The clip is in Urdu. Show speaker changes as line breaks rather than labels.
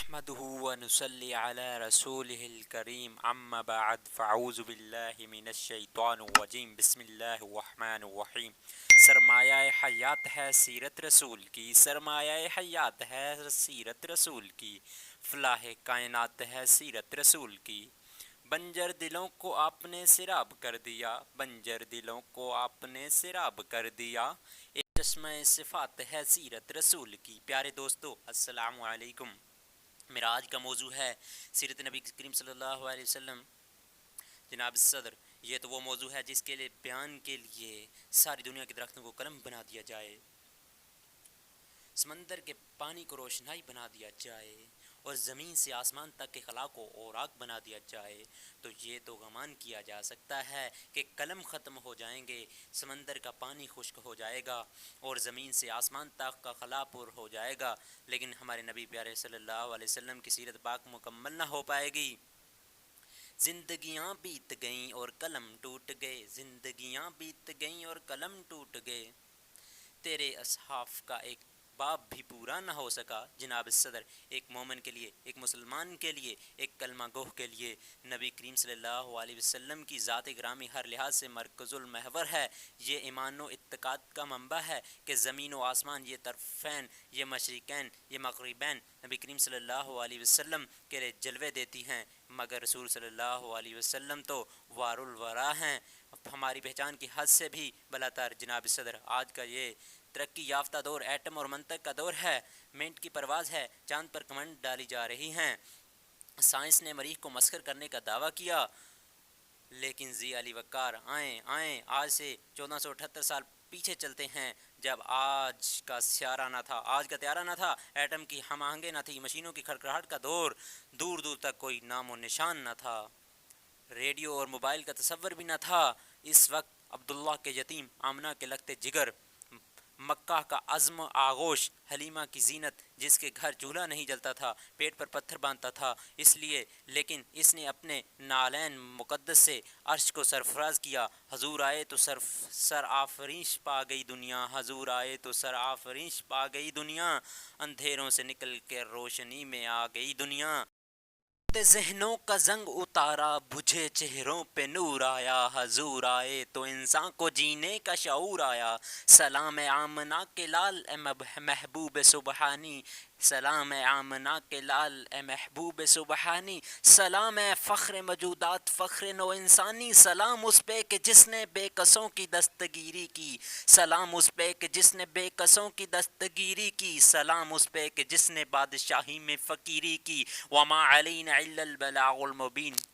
نحمده ونصلي على رسوله الكريم اما بعد فاعوذ باللہ من الشیطان الرجیم بسم اللہ الرحمن الرحیم۔ سرمایہ حیات ہے سیرت رسول کی، سرمایہ حیات ہے سیرت رسول کی، فلاح کائنات ہے سیرت رسول کی۔ بنجر دلوں کو آپ نے سیراب کر دیا، بنجر دلوں کو آپ نے سیراب کر دیا، ایک چشمہ صفات ہے سیرت رسول کی۔ پیارے دوستو السلام علیکم۔ میرا آج کا موضوع ہے سیرت نبی کریم صلی اللہ علیہ وسلم۔ جناب صدر، یہ تو وہ موضوع ہے جس کے لیے بیان کے لیے ساری دنیا کے درختوں کو قلم بنا دیا جائے، سمندر کے پانی کو روشنائی بنا دیا جائے اور زمین سے آسمان تک کے خلا کو اوراق بنا دیا جائے، تو یہ تو گمان کیا جا سکتا ہے کہ قلم ختم ہو جائیں گے، سمندر کا پانی خشک ہو جائے گا اور زمین سے آسمان تک کا خلا پر ہو جائے گا، لیکن ہمارے نبی پیارے صلی اللہ علیہ وسلم کی سیرت پاک مکمل نہ ہو پائے گی۔ زندگیاں بیت گئیں اور قلم ٹوٹ گئے، زندگیاں بیت گئیں اور قلم ٹوٹ گئے، تیرے اصحاف کا ایک باب بھی پورا نہ ہو سکا۔ جناب صدر، ایک مومن کے لیے، ایک مسلمان کے لیے، ایک کلمہ گوہ کے لیے نبی کریم صلی اللہ علیہ وسلم کی ذات گرامی ہر لحاظ سے مرکز المحور ہے۔ یہ ایمان و اعتقاد کا منبع ہے کہ زمین و آسمان، یہ طرفین، یہ مشرقین، یہ مغربین نبی کریم صلی اللہ علیہ وسلم کے لیے جلوے دیتی ہیں، مگر رسول صلی اللہ علیہ وسلم تو وار الورا ہیں، ہماری پہچان کی حد سے بھی بلاتر۔ جناب صدر، آج کا یہ ترقی یافتہ دور ایٹم اور منطق کا دور ہے، منٹ کی پرواز ہے، چاند پر کمنڈ ڈالی جا رہی ہیں، سائنس نے مریخ کو مسخر کرنے کا دعویٰ کیا، لیکن ذی علی وقار آئیں آج سے 1478 سال پیچھے چلتے ہیں، جب آج کا سیارہ نہ تھا، آج کا طیارہ نہ تھا، ایٹم کی ہم آہنگیں نہ تھی، مشینوں کی کھڑکھڑاہٹ کا دور، دور دور تک کوئی نام و نشان نہ تھا، ریڈیو اور موبائل کا تصور بھی نہ تھا۔ اس وقت عبداللہ کے یتیم، آمنہ کے لگتے جگر، مکہ کا عزم آغوش، حلیمہ کی زینت جس کے گھر چولہا نہیں جلتا تھا، پیٹ پر پتھر باندھتا تھا، اس لیے لیکن اس نے اپنے نالین مقدس سے عرش کو سرفراز کیا۔ حضور آئے تو سر آفرینش پا گئی دنیا، حضور آئے تو سر آفرینش پا گئی دنیا، اندھیروں سے نکل کے روشنی میں آ گئی دنیا، ذہنوں کا زنگ اتارا، بجھے چہروں پہ نور آیا، حضور آئے تو انسان کو جینے کا شعور آیا، سلام آمنہ کے لال اے محبوب سبحانی، سلام آمنہ کے لال اے محبوب سبحانی، سلام اے فخر موجودات، فخر نو انسانی، سلام اس پہ کہ جس نے بے کسوں کی دستگیری کی، سلام اس پہ کہ جس نے بے کسوں کی دستگیری کی، سلام اس پہ کہ جس نے بادشاہی میں فقیری کی، وما علینا الا البلاغ المبین۔